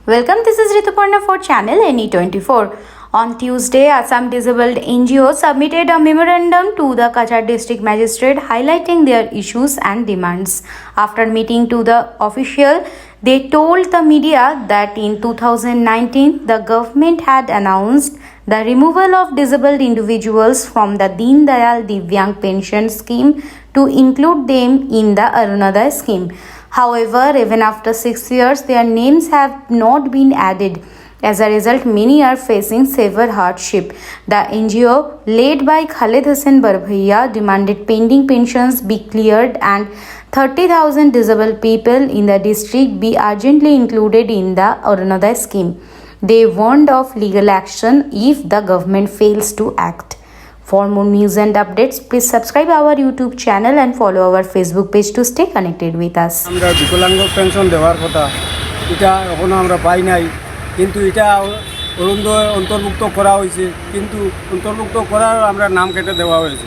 Welcome, this is Rituparna for channel NE24. On Tuesday, Assam Disabled NGO submitted a memorandum to the Kachar District Magistrate highlighting their issues and demands. After meeting to the official, they told the media that in 2019, the government had announced the removal of disabled individuals from the Deen Dayal Divyang Pension Scheme to include them in the Arunodaya scheme. However, even after 6 years, their names have not been added. As a result, many are facing severe hardship. The NGO, led by Khalid Hussain Barbhaiya, demanded pending pensions be cleared and 30,000 disabled people in the district be urgently included in the Arunodaya scheme. They warned of legal action if the government fails to act. For more news and updates, please subscribe our YouTube channel and follow our Facebook page to stay connected with us. আমরা বিকলাঙ্গ pension দেওয়ার কথা এটা এখনো আমরা পাই নাই, কিন্তু এটা অরুণোদয় অন্তর্ভুক্ত করা হয়েছে, কিন্তু অন্তর্ভুক্ত করার আমরা নাম কেটে দেওয়া হয়েছে।